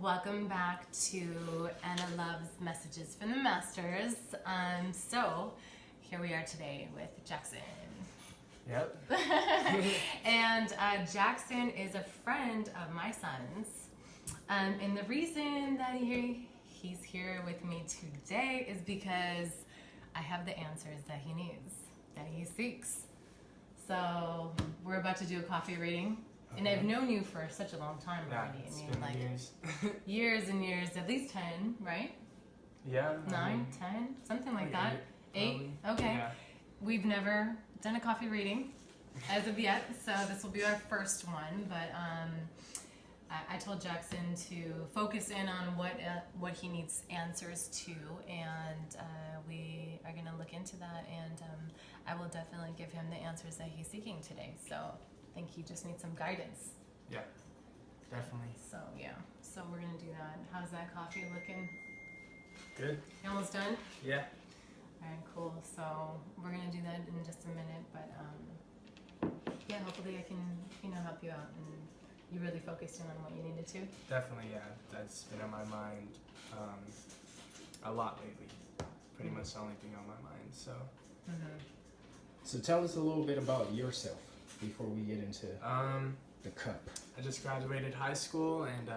welcome back to Anna Loves Messages from the Masters. So here we are today with Jackson. Yep. And Jackson is a friend of my son's. And the reason that he's here with me today is because I have the answers that he needs, that he seeks. So we're about to do a coffee reading. Okay. And I've known you for such a long time already. It's I mean, been like years. years and years, at least 10, right? Yeah. 9, 10, something like that. 8? Okay. Yeah. We've never done a coffee reading as of yet, so this will be our first one. But I told Jackson to focus in on what he needs answers to, and we are going to look into that, and I will definitely give him the answers that he's seeking today. So I think he just needs some guidance. Yeah, definitely. So yeah, so we're going to do that. How's that coffee looking? Good. You almost done? Yeah. All right, cool. So we're gonna do that in just a minute, but yeah, hopefully I can, help you out and you really focused in on what you needed to. Definitely, yeah. That's been on my mind a lot lately. Pretty much the only thing on my mind. So. So tell us a little bit about yourself before we get into the cup. I just graduated high school and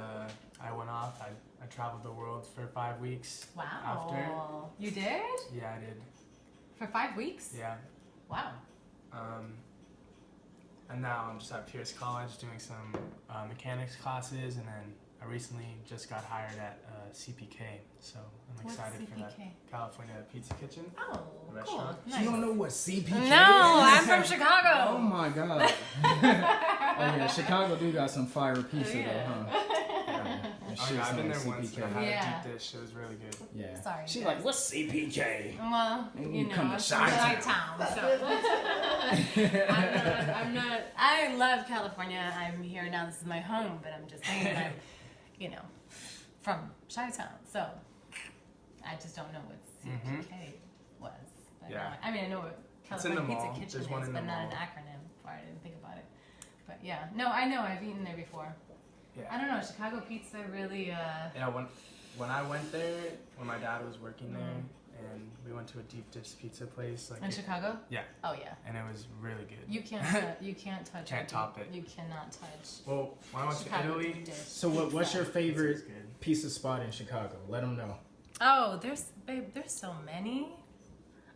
I went off. I traveled the world for 5 weeks. Wow. After. You did? Yeah, I did. For 5 weeks? Yeah. Wow. And now I'm just at Pierce College doing some mechanics classes, and then I recently just got hired at CPK, so I'm excited for that. California Pizza Kitchen. Oh, restaurant. Cool. Nice. You don't know what CPK is? No, I'm from Chicago. Oh my god. Oh yeah, Chicago do got some fire pizza though, huh? I've been there once. I had Yeah. a deep dish. It was really good. Yeah. Sorry. She's guys. like, what's CPK? Well, You come to I'm from Chi-Town. Chi-Town, so I'm not. I love California. I'm here now. This is my home, but I'm just saying I'm, from Chi-Town. So I just don't know what CPK was. But Yeah. I mean, I know what It's in California the Pizza mall. Kitchen There's one is, in but the not an mall. acronym. I didn't think about it. But yeah, no, I know. I've eaten there before. Yeah. I don't know. Chicago pizza really. Yeah. When I went there, when my dad was working there, and we went to a deep dish pizza place. In Chicago? Yeah. Oh yeah. And it was really good. You can't. You can't touch. Can't top it. You cannot touch. Well, when I went to Chicago Italy. deep dish So what's your pizza. favorite Pizza's good. pizza spot in Chicago? Let them know. Oh, there's so many.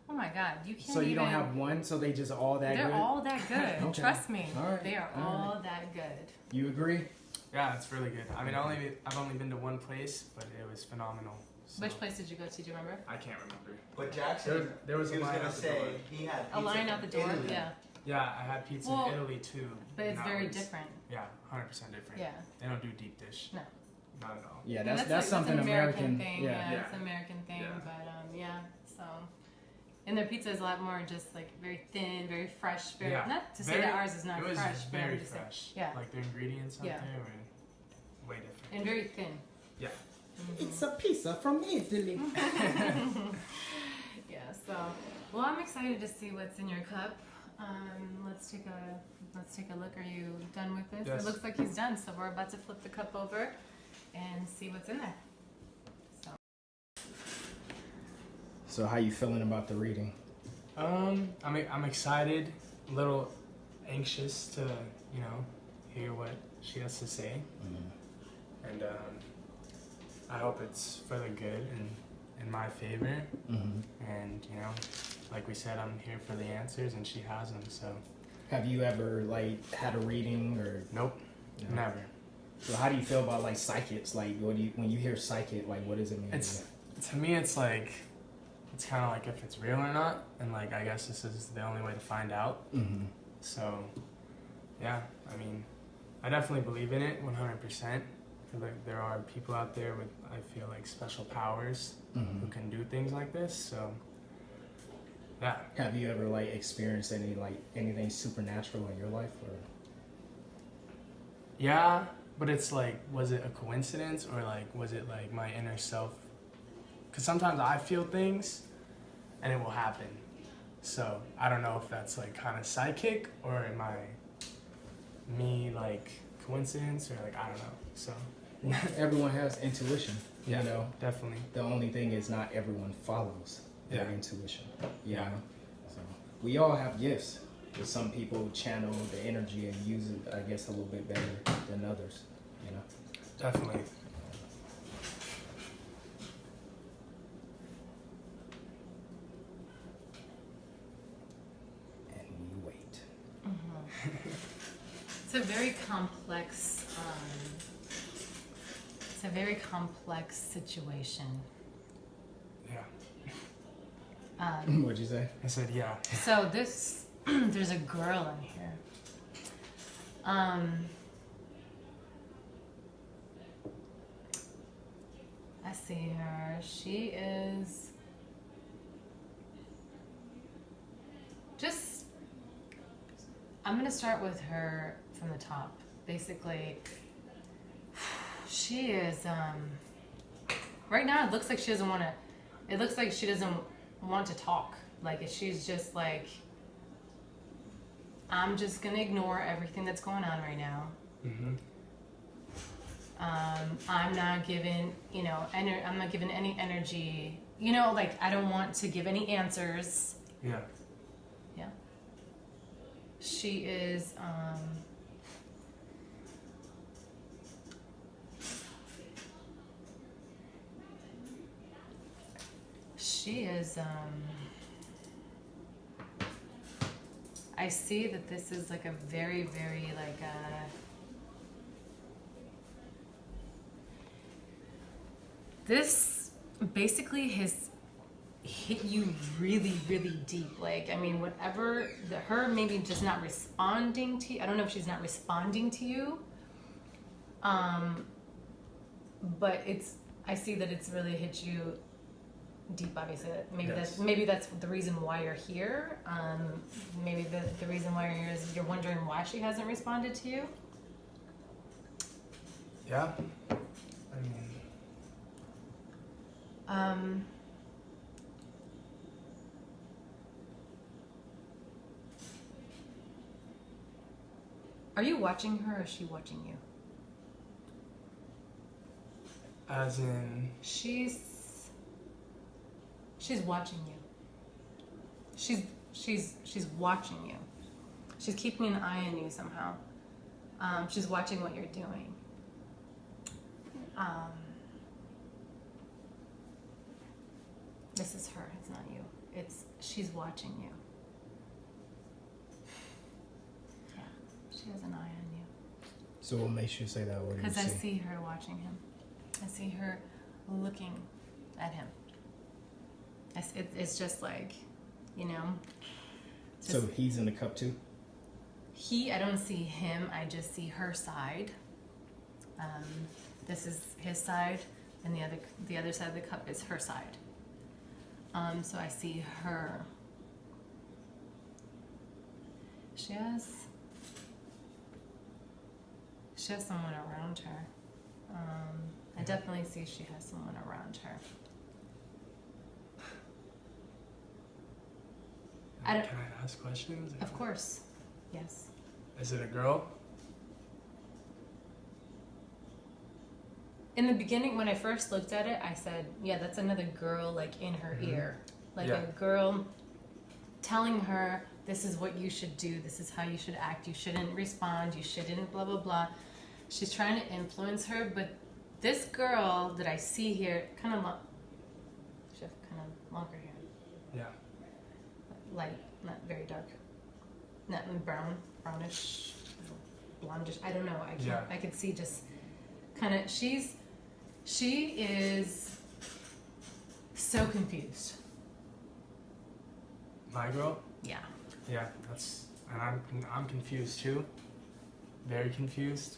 Oh my God, you can't. So you even, don't have one, so they just all that They're good? all that good. Okay. Trust me. All right. They are All all right. that good. You agree? Yeah, it's really good. I mean, I've only been to one place, but it was phenomenal. So Which place did you go to? Do you remember? I can't remember. But Jackson, There was he a was line gonna out the say door. he had A line pizza out the from door. Italy. Yeah. Yeah, I had pizza Well, in Italy too. But it's and that very was- different. Yeah, 100% different. Yeah. They don't do deep dish. No. Not at all. Yeah, And that's like, something an American American. thing. Yeah. It's an American thing. Yeah. But yeah. So. And their pizza is a lot more just like very thin, very fresh. Very not to say that ours is not It was fresh, but very I'm just saying- fresh. yeah. Like the ingredients out Yeah. there were way different. and very thin. Yeah. It's a pizza from Italy. Yeah, so well, I'm excited to see what's in your cup. Let's take a look. Are you done with this? Yes. It looks like he's done, so we're about to flip the cup over and see what's in there. So how you feeling about the reading? I'm excited, a little anxious to, hear what she has to say. And I hope it's for the good and in my favor. And, like we said, I'm here for the answers and she has them, so. Have you ever had a reading or? Nope, No. never. So how do you feel about psychics? When you hear psychic, what does it mean? To me, it's kind of like if it's real or not, and I guess this is the only way to find out. So, yeah, I mean, I definitely believe in it 100%. There are people out there with, I feel special powers who can do things like this. So, yeah. Have you ever experienced anything supernatural in your life or? Yeah, but it's was it a coincidence or was it my inner self? Because sometimes I feel things and it will happen. So I don't know if that's kind of psychic or am I me coincidence or I don't know. So everyone has intuition. Yeah, You know, definitely. the only thing is not everyone follows their Yeah. intuition. You Yeah. know, so we all have gifts. But some people channel the energy and use it, I guess, a little bit better than others. You know. Definitely. And we wait. It's a very complex. It's a very complex situation. Yeah. What'd you say? I said yeah. So this, there's a girl in here. I see her. She is just. I'm gonna start with her from the top. Basically, she is. Right now, it looks like she doesn't want to. It looks like she doesn't want to talk. Like she's just like, I'm just gonna ignore everything that's going on right now. Mm-hmm. I'm not giving, I'm not giving any energy. Like I don't want to give any answers. Yeah. Yeah. She is. She is. I see that this is like a very, very like this basically has hit you really, really deep. Like, I mean, whatever her maybe just not responding to you. I don't know if she's not responding to you. But I see that it's really hit you deep, obviously. Maybe that's the reason why you're here. Maybe the reason why you're here is you're wondering why she hasn't responded to you. Yeah. I mean. Are you watching her or is she watching you? As in. She's watching you. She's watching you. She's keeping an eye on you somehow. She's watching what you're doing. This is her. It's not you. She's watching you. Yeah, she has an eye on you. So what makes you say that? What do you Because I see? see her watching him. I see her looking at him. It's just like, So he's in the cup too? I don't see him, I just see her side. This is his side, and the other side of the cup is her side. So I see her. She has someone around her. I definitely see she has someone around her. Can I ask questions? Of course, yes. Is it a girl? In the beginning, when I first looked at it, I said, yeah, that's another girl, like, in her ear. Like, Yeah. a girl telling her, this is what you should do, this is how you should act, you shouldn't respond, you shouldn't blah, blah, blah. She's trying to influence her, but this girl that I see here, she has kind of longer hair. Yeah. Light, not very dark. Not brownish, blondish, I don't know, I could see just kind of, she is so confused. My girl? Yeah. Yeah, and I'm confused too. Very confused.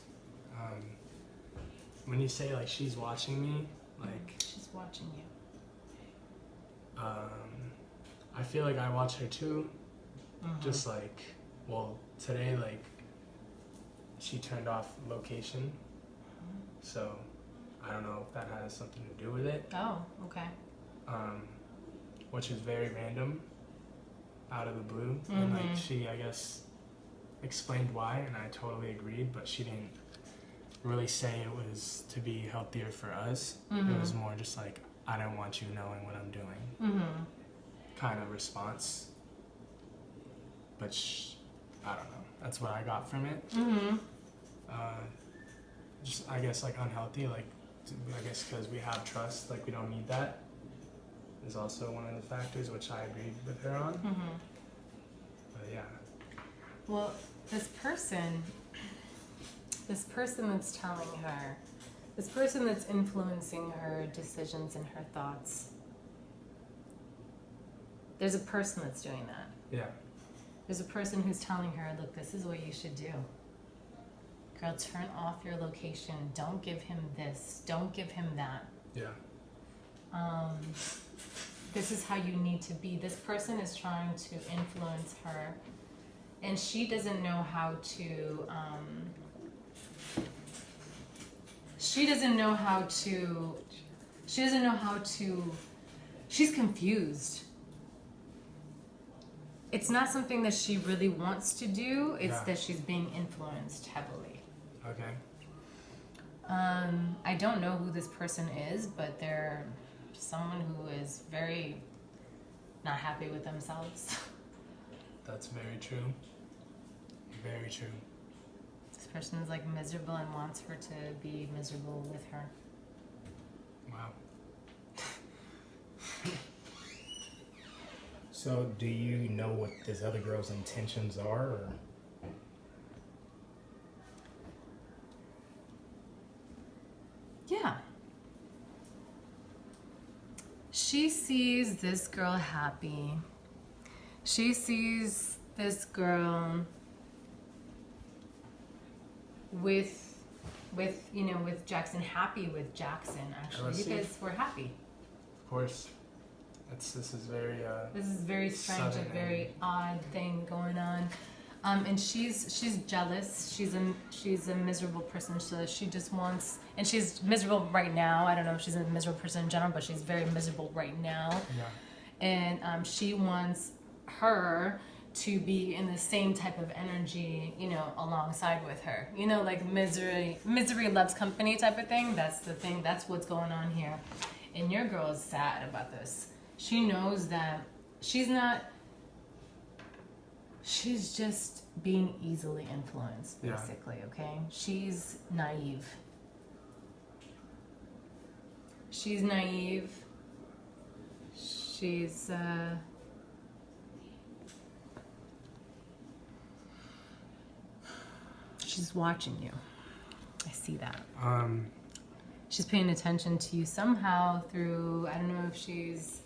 When you say like she's watching me, like she's watching you. I feel like I watch her too. Mm-hmm. Just like, well, today like she turned off location, so I don't know if that has something to do with it. Oh, okay. Which is very random, out of the blue, Mm-hmm. and like she, I guess, explained why, and I totally agreed, but she didn't really say it was to be healthier for us. Mm-hmm. It was more just like, I don't want you knowing what I'm doing Mm-hmm. kind of response. But I don't know. That's what I got from it. Mm-hmm. Just, I guess, like unhealthy. Like, I guess because we have trust, like we don't need that. Is also one of the factors, which I agreed with her on. Mm-hmm. But yeah. Well, this person that's telling her, this person that's influencing her decisions and her thoughts, there's a person that's doing that. Yeah. There's a person who's telling her, look, this is what you should do. Girl, turn off your location. Don't give him this. Don't give him that. Yeah. This is how you need to be. This person is trying to influence her, and she doesn't know how to. She doesn't know how to. She's confused. It's not something that she really wants to do. It's Yeah. that she's being influenced heavily. Okay. I don't know who this person is, but they're someone who is very not happy with themselves. That's very true. Very true. This person is like miserable and wants her to be miserable with her. Wow. So, do you know what this other girl's intentions are? Or? Yeah. She sees this girl happy. She sees this girl with Jackson, happy with Jackson actually, Jealousy. because we're happy. Of course. This is very This is very strange, a sudden very and- odd thing going on. And she's jealous. She's a miserable person. So she just wants, and she's miserable right now. I don't know if she's a miserable person in general, but she's very miserable right now. yeah. And she wants her to be in the same type of energy, alongside with her. Like misery loves company type of thing. That's the thing. That's what's going on here. And your girl is sad about this. She knows that she's just being easily influenced, Yeah. basically, okay? She's naive. She's watching you. I see that. She's paying attention to you somehow through, I don't know if she is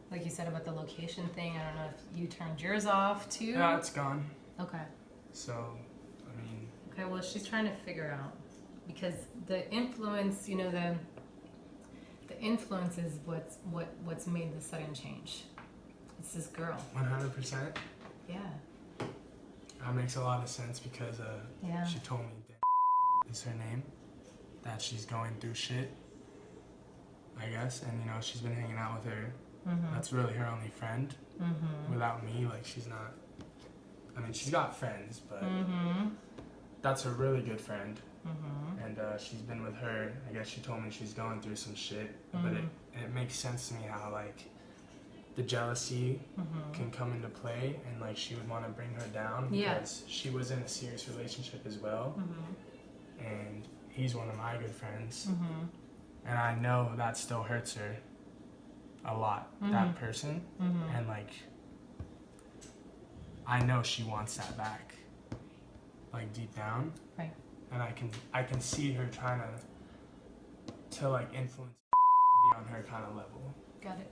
like you said about the location thing. I don't know if you turned yours off too. Yeah, it's gone. Okay. So, I mean. Okay, well, she's trying to figure out, because the influence, the influence is what's made the sudden change. It's this girl. 100%. Yeah. That makes a lot of sense because Yeah. she told me that is her name, that she's going through shit, I guess, and she's been hanging out with her. Mm-hmm. That's really her only friend. Mm-hmm. Without me, like she's not. I mean, she's got friends, but Mm-hmm. that's a really good friend. Mm-hmm. And she's been with her. I guess she told me she's going through some shit, but Mm-hmm. it makes sense to me how like the jealousy Mm-hmm. can come into play, and like she would want to bring her down Yeah. because she was in a serious relationship as well, Mm-hmm. and he's one of my good friends, Mm-hmm. and I know that still hurts her a lot. That person, Mm-hmm. and like I know she wants that back, like deep down. Right. And I can see her trying to like influence be on her kind of level. Got it.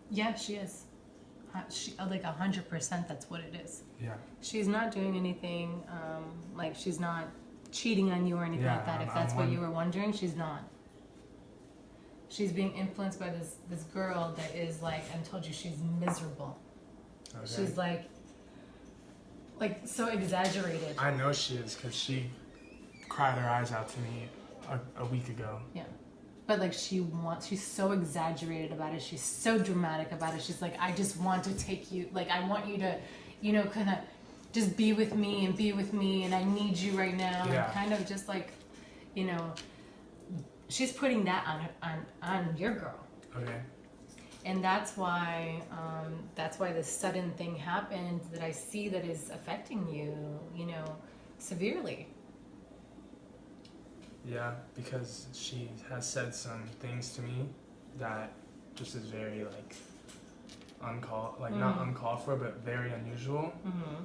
Yeah, she is. She like 100%. That's what it is. Yeah. She's not doing anything. Like she's not cheating on you or anything Yeah, like that. If I'm that's what you were wondering, she's not. She's being influenced by this girl that is like, I told you, she's miserable. Okay. She's like so exaggerated. I know she is because she cried her eyes out to me a week ago. Yeah. But like she's so exaggerated about it. She's so dramatic about it. She's like, I just want to take you, like I want you to, kind of just be with me and I need you right now. Yeah. And kind of just like, you know, she's putting that on your girl. Okay. And that's why this sudden thing happened that I see that is affecting you, you know, severely. Yeah, because she has said some things to me that just is very like not uncalled for, but very unusual. Mm-hmm.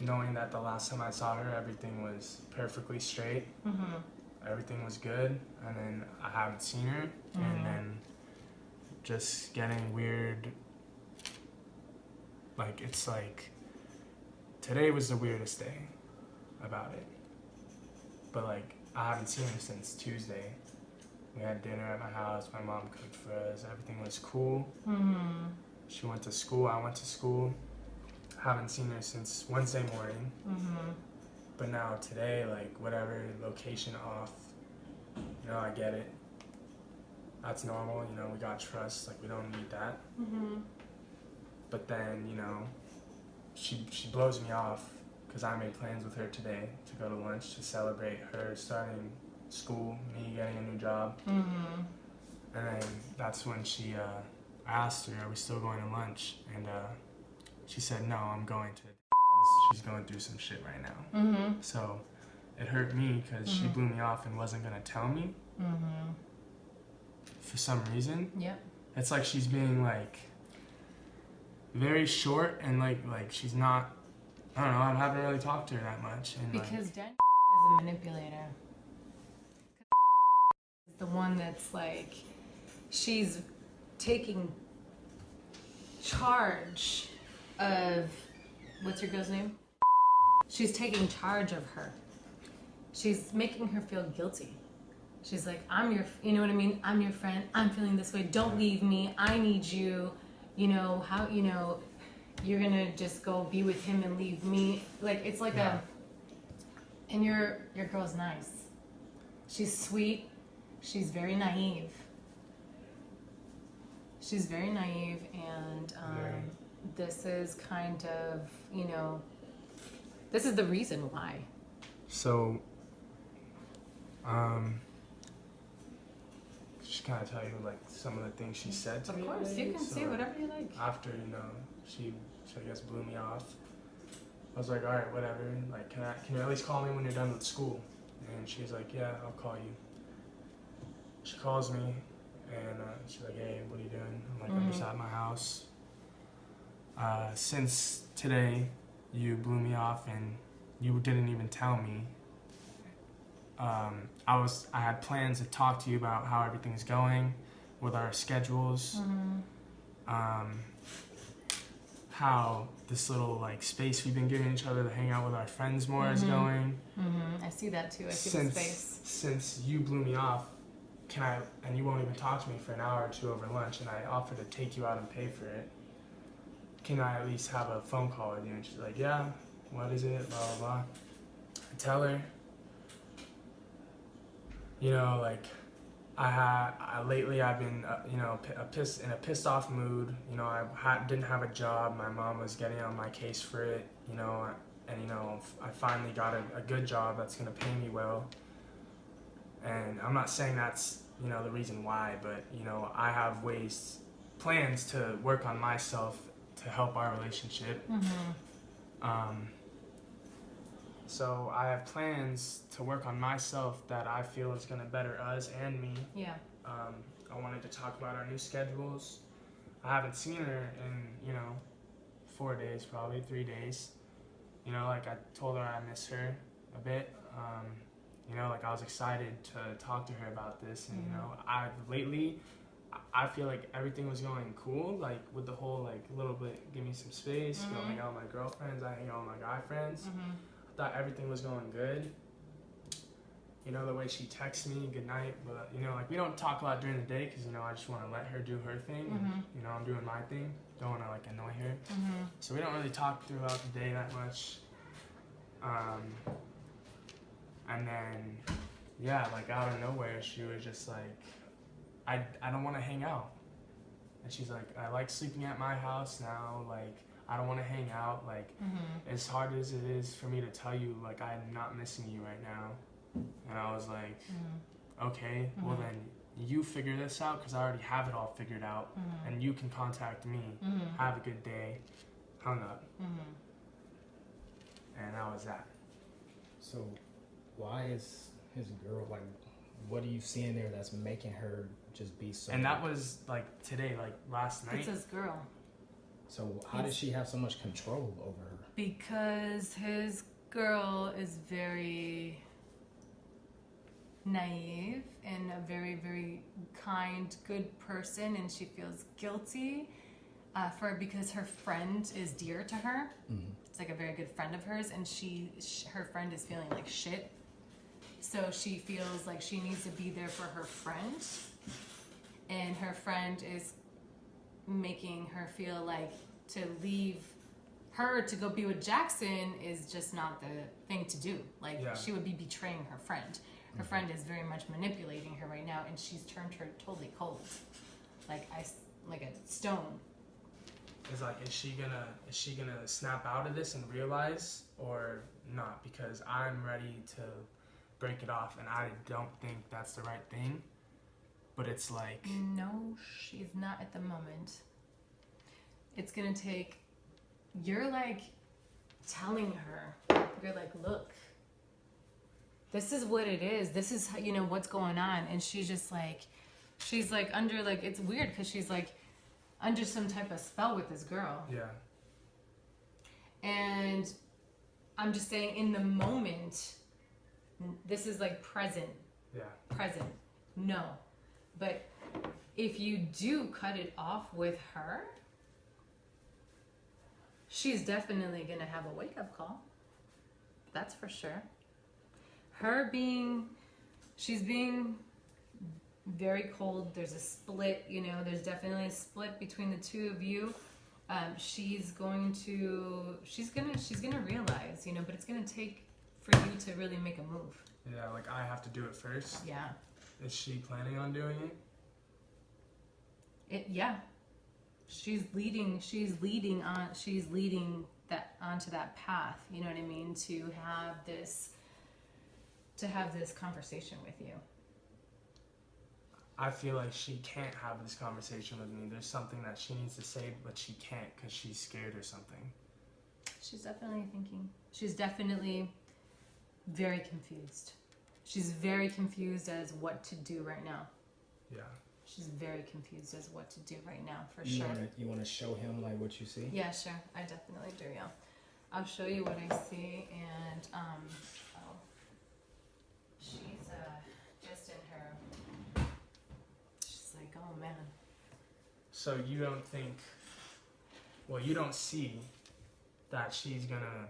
Knowing that the last time I saw her, everything was perfectly straight, everything was good, and then I haven't seen her, and then just getting weird. Like it's like today was the weirdest day about it, but like I haven't seen her since Tuesday. We had dinner at my house. My mom cooked for us. Everything was cool. She went to school. I went to school. Haven't seen her since Wednesday morning. But now today, like whatever, location off. You know, I get it. That's normal. You know, we got trust. Like we don't need that. But then, you know, she blows me off because I made plans with her today to go to lunch to celebrate her starting school, me getting a new job. And then that's when I asked her, are we still going to lunch? And she said, no, I'm going to she's going through some shit right now. So it hurt me because she blew me off and wasn't going to tell me for some reason. Yep. It's like she's being like very short and like she's not, I don't know, I haven't really talked to her that much. And Because like, Dan is a manipulator. The one that's like, she's taking charge of, what's your girl's name? She's taking charge of her. She's making her feel guilty. She's like, you know what I mean? I'm your friend. I'm feeling this way. Don't leave me. I need you. You know, how, you know, you're gonna just go be with him and leave me. Like, it's like and your girl's nice. She's sweet. She's very naive. She's very naive, and this is kind of, you know, this is the reason why. So, just kind of tell you like some of the things she said to me. Of course, you can So, say whatever you like. After, you know, she I guess blew me off. I was like, all right, whatever. Like, can you at least call me when you're done with school? And she's like, yeah, I'll call you. She calls me, and she's like, hey, what are you doing? I'm like, I'm just at my house. Since today, you blew me off and you didn't even tell me. I had plans to talk to you about how everything's going with our schedules. How this little like space we've been giving each other to hang out with our friends more is going. I see that too. I see the space. Since you blew me off, and you won't even talk to me for an hour or two over lunch, and I offered to take you out and pay for it, can I at least have a phone call with you? And she's like, yeah, what is it, blah, blah, blah. I tell her, you know, like, lately I've been, you know, in a pissed off mood. You know, I didn't have a job. My mom was getting on my case for it, you know, and, you know, I finally got a good job that's going to pay me well. And I'm not saying that's, you know, the reason why, but, you know, I have plans to work on myself to help our relationship. So I have plans to work on myself that I feel is going to better us and me. Yeah. I wanted to talk about our new schedules. I haven't seen her in, you know, 4 days, probably 3 days. You know, like I told her I miss her a bit. You know, like I was excited to talk to her about this, and you know, lately I feel like everything was going cool, like with the whole like little bit give me some space, go hang out with my girlfriends, I hang out with my guy friends. I thought everything was going good. You know, the way she texts me good night, but you know, like we don't talk a lot during the day because you know I just want to let her do her thing, and, you know, I'm doing my thing, don't want to like annoy her. So we don't really talk throughout the day that much. And then, yeah, like out of nowhere, she was just like, I don't want to hang out. And she's like, I like sleeping at my house now. Like, I don't want to hang out. Like, as hard as it is for me to tell you, like, I'm not missing you right now. And I was like, okay, well then you figure this out because I already have it all figured out, and you can contact me. Have a good day. Hung up. And that was that. So why is his girl, like, what are you seeing there that's making her just be so... And that was like today, like last night. It's his girl. So how does she have so much control over her? Because his girl is very naive and a very, very kind, good person, and she feels guilty because her friend is dear to her. It's like a very good friend of hers, and her friend is feeling like shit. So she feels like she needs to be there for her friend, and her friend is making her feel like to leave her to go be with Jackson is just not the thing to do. Like, she would be betraying her friend. Her friend is very much manipulating her right now, and she's turned her totally cold, like a stone. Is like, is she gonna snap out of this and realize, or not? Because I'm ready to break it off, and I don't think that's the right thing. But it's like, no, she's not at the moment. It's gonna take. You're like telling her. You're like, look. This is what it is. This is how, what's going on, and she's just like, she's like under like, it's weird because she's like under some type of spell with this girl. Yeah. And I'm just saying, in the moment, this is like present. Yeah. Present. No. But if you do cut it off with her, she's definitely going to have a wake-up call. That's for sure. She's being very cold. There's a split, there's definitely a split between the two of you. She's gonna realize, but it's gonna take for you to really make a move. Yeah, like I have to do it first. Yeah. Is she planning on doing it? Yeah. She's leading that onto that path, you know what I mean, to have this conversation with you. I feel like she can't have this conversation with me. There's something that she needs to say, but she can't because she's scared or something. She's definitely thinking. She's definitely very confused. She's very confused as what to do right now. Yeah. She's very confused as what to do right now, for sure. You want to show him like what you see? Yeah, sure. I definitely do, yeah. I'll show you what I see, and she's just in her. She's like, oh man. So you don't think? Well, you don't see that she's gonna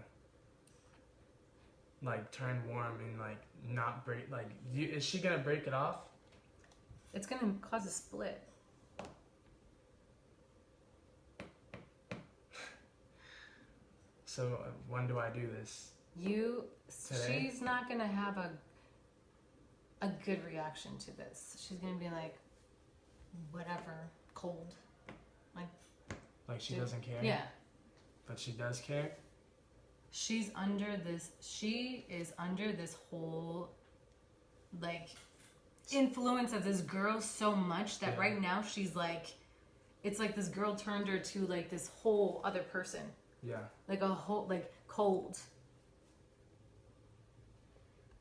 like turn warm and like not break. Like, is she gonna break it off? It's gonna cause a split. So when do I do this? Today? She's not gonna have a good reaction to this. She's gonna be like, whatever, cold. Like she doesn't care? Yeah. But she does care? She is under this whole, like, influence of this girl so much that right now she's like, it's like this girl turned her to like this whole other person. Yeah. Like a whole, like, cold.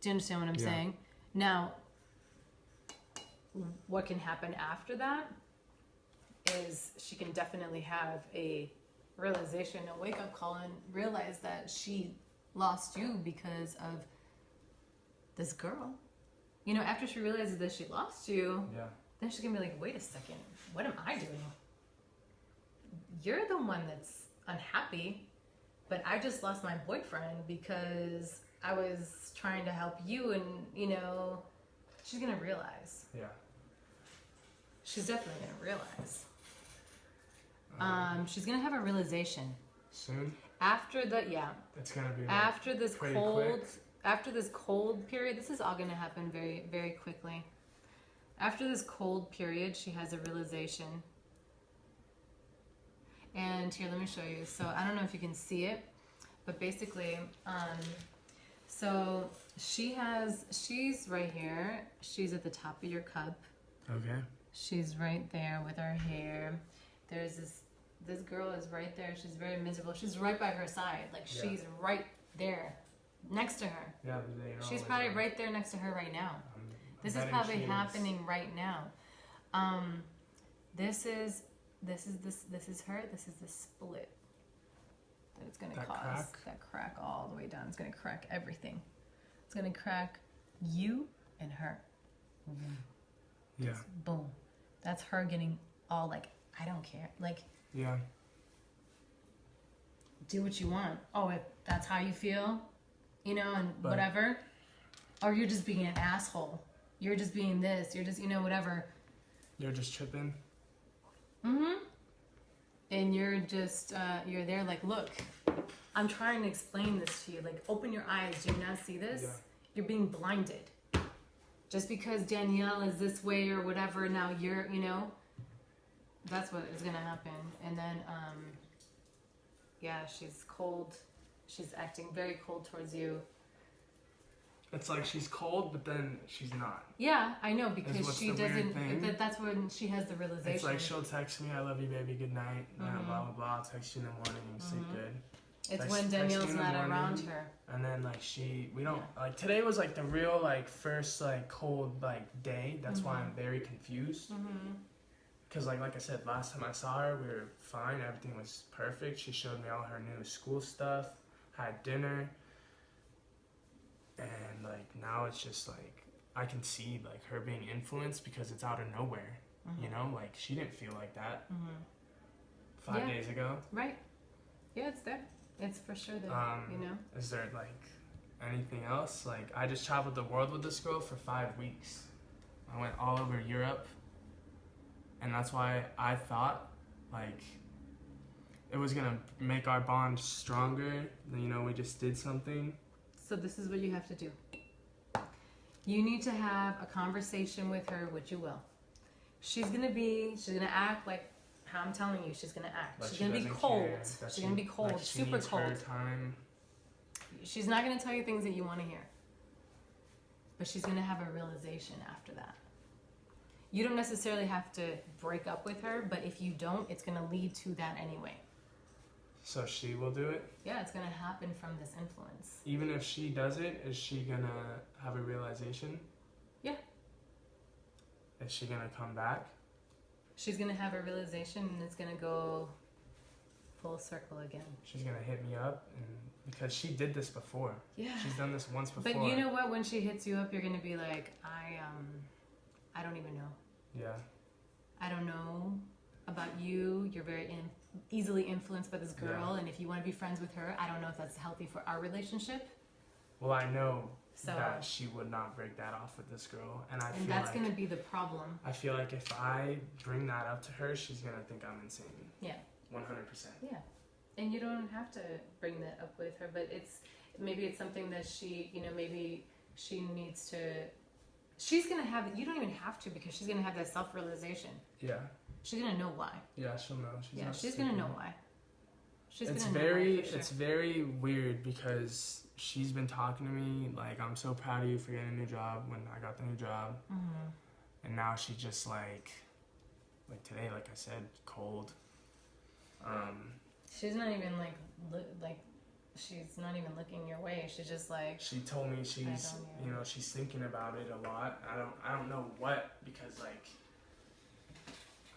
Do you understand what I'm saying? Now, what can happen after that is she can definitely have a realization, a wake-up call, and realize that she lost you because of this girl. After she realizes that she lost you, then she's gonna be like, wait a second, what am I doing? You're the one that's unhappy, but I just lost my boyfriend because I was trying to help you, and she's gonna realize. Yeah. She's definitely gonna realize. She's gonna have a realization soon. After it's gonna be like after this cold quick. After this cold period. This is all gonna happen very, very quickly. After this cold period, she has a realization. And here, let me show you. So I don't know if you can see it, but basically, so she's right here. She's at the top of your cup. Okay. She's right there with her hair. There's this girl is right there. She's very miserable. She's right by her side. Like she's right there next to her. Yeah, she's probably right there next to her right now. This is probably happening right now. This is her. This is the split that it's gonna cause. Crack? That crack all the way down. It's gonna crack everything. It's gonna crack you and her. Yeah. Just boom. That's her getting all like, I don't care. Like, yeah. Do what you want. Oh, if that's how you feel, and whatever. Or you're just being an asshole. You're just being this. You're just, whatever. You're just tripping. Mm-hmm. And you're just, you're there like, look, I'm trying to explain this to you. Like, open your eyes. Do you not see this? Yeah. You're being blinded. Just because Danielle is this way or whatever, now you're, that's what is going to happen. And then, yeah, she's cold. She's acting very cold towards you. It's like she's cold, but then she's not. Yeah, I know, because she doesn't. That's when she has the realization. It's like she'll text me, "I love you, baby. Good night." Blah blah blah. I'll text you in the morning and sleep good. It's when Danielle's not around her. And then we don't like today was like the real first cold day. That's why I'm very confused. Because like I said, last time I saw her, we were fine. Everything was perfect. She showed me all her new school stuff. Had dinner. And now it's just I can see her being influenced because it's out of nowhere. She didn't feel like that 5 days ago. Right. Yeah, it's there. It's for sure there. Is there anything else? I just traveled the world with this girl for 5 weeks. I went all over Europe, and that's why I thought it was gonna make our bond stronger. We just did something. So this is what you have to do. You need to have a conversation with her, which you will. She's gonna act like how I'm telling you. She's gonna act. She's gonna be cold. She's gonna be cold, super cold. Her time. She's not gonna tell you things that you want to hear. But she's gonna have a realization after that. You don't necessarily have to break up with her, but if you don't, it's gonna lead to that anyway. So she will do it? Yeah, it's going to happen from this influence. Even if she does it, is she going to have a realization? Yeah. Is she going to come back? She's going to have a realization and it's going to go full circle again. She's going to hit me up because she did this before. Yeah. She's done this once before. But you know what? When she hits you up, you're going to be like, I don't even know. Yeah. I don't know about you. You're very easily influenced by this girl, and if you want to be friends with her, I don't know if that's healthy for our relationship. Well, I know that she would not break that off with this girl, and feel that's going to be the problem. I feel like if I bring that up to her, she's going to think I'm insane. Yeah. 100%. Yeah. And you don't have to bring that up with her, but maybe it's something that she, maybe she needs to. She's going to have it. You don't even have to, because she's going to have that self-realization. Yeah. She's going to know why. Yeah, she'll know. She's going to know why. It's very weird because she's been talking to me I'm so proud of you for getting a new job when I got the new job. And now she just today, like I said, cold. She's not even she's not even looking your way. She's just she told me she's she's thinking about it a lot. I don't know what, because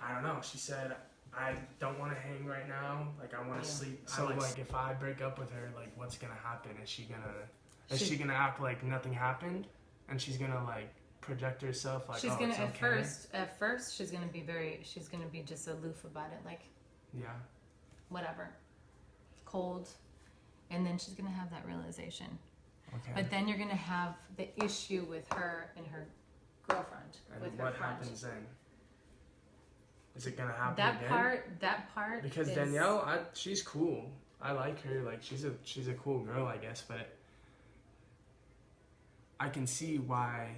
I don't know. She said, I don't want to hang right now. I want to sleep. So if I break up with her, what's gonna happen? Is she gonna act like nothing happened, and she's gonna project herself she's gonna at first she's gonna be just aloof about it, yeah, whatever, cold, and then she's gonna have that realization. Okay. But then you're gonna have the issue with her and her girlfriend. And with what her friend. Happens then? Is it gonna happen that again? That part. Because Danielle, she's cool. I like her. She's a cool girl, I guess. But I can see why,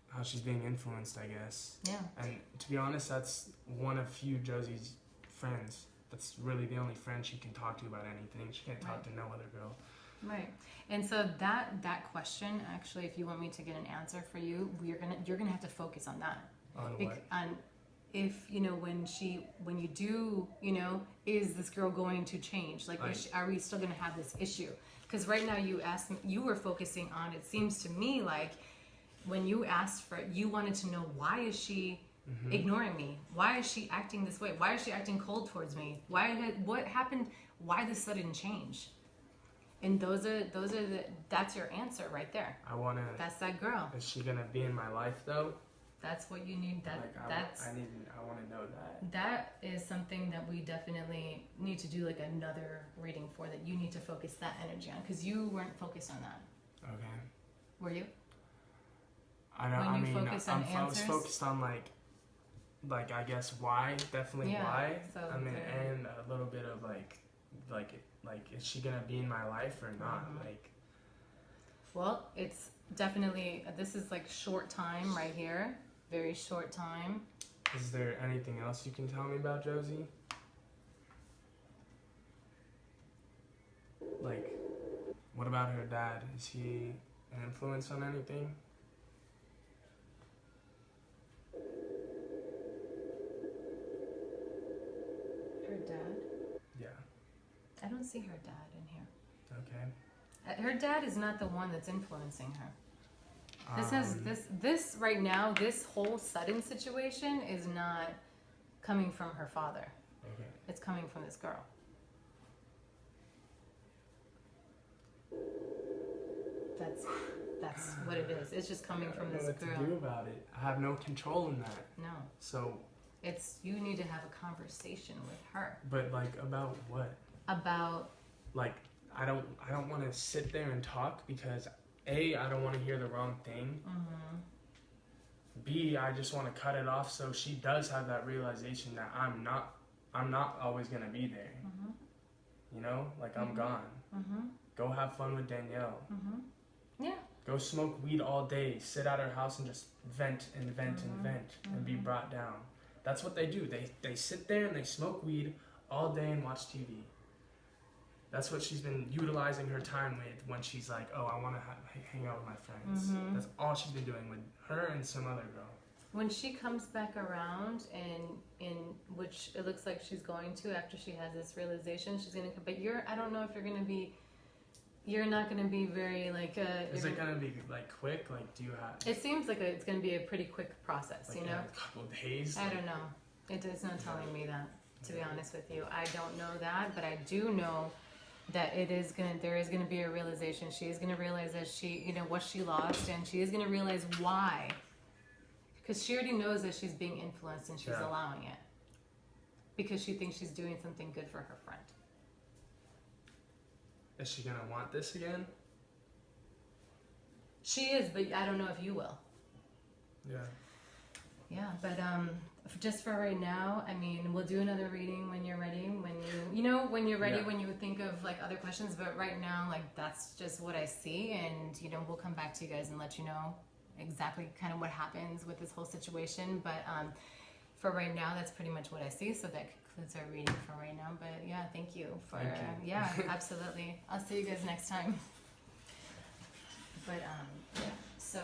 how she's being influenced, I guess. Yeah. And to be honest, that's one of few Josie's friends. that's really the only friend she can talk to about anything. She can't talk to no other girl. Right. And so that question, actually, if you want me to get an answer for you, you're gonna have to focus on that. On what? On if when you do, is this girl going to change? Like, are we still gonna have this issue? Because right now you were focusing on, it seems to me like when you asked for it, you wanted to know, why is she ignoring me? Why is she acting this way? Why is she acting cold towards me? What happened? Why this sudden change? And that's your answer right there. That's that girl. Is she gonna be in my life though? That's what you need. I want to know that. That is something that we definitely need to do like another reading for, that you need to focus that energy on, because you weren't focused on that. Okay. Were you? I was Answers? focused on like I guess why, definitely why. So and a little bit of like is she gonna be in my life or not? Well, it's definitely, this is like short time right here, very short time. Is there anything else you can tell me about Josie? Like, what about her dad? Is he an influence on anything? Her dad? Yeah. I don't see her dad in here. Okay. Her dad is not the one that's influencing her. This right now, this whole sudden situation is not coming from her father. Okay. It's coming from this girl. That's what it is. It's just coming from this girl. I don't know what to do about it. I have no control in that. No. So. You need to have a conversation with her. But like, about what? About. Like, I don't want to sit there and talk because A, I don't want to hear the wrong thing. B, I just want to cut it off so she does have that realization that I'm not always gonna be there. Like I'm gone. Go have fun with Danielle. Yeah. Go smoke weed all day. Sit at her house and just vent and vent and vent and be brought down. That's what they do. They sit there and they smoke weed all day and watch TV. That's what she's been utilizing her time with when she's like, oh, I want to hang out with my friends. That's all she's been doing with her and some other girl. When she comes back around, and in which it looks like she's going to, after she has this realization, she's going to come. But I don't know if you're not going to be very like. Is it going to be like quick? Like, do you have? It seems like it's going to be a pretty quick process, like, a couple of days? I don't know. It's not telling me that, to be honest with you. I don't know that, but I do know that there is gonna be a realization. She is gonna realize that what she lost, and she is gonna realize why. Because she already knows that she's being influenced and she's allowing it. Because she thinks she's doing something good for her friend. Is she gonna want this again? She is, but I don't know if you will. Yeah. Yeah, but just for right now, I mean, we'll do another reading when you're ready. When you're ready, when you think of like other questions. But right now, like that's just what I see, and we'll come back to you guys and let you know exactly kind of what happens with this whole situation. But for right now, that's pretty much what I see. So that concludes our reading for right now. But yeah, thank you for yeah, absolutely. I'll see you guys next time. But yeah, so.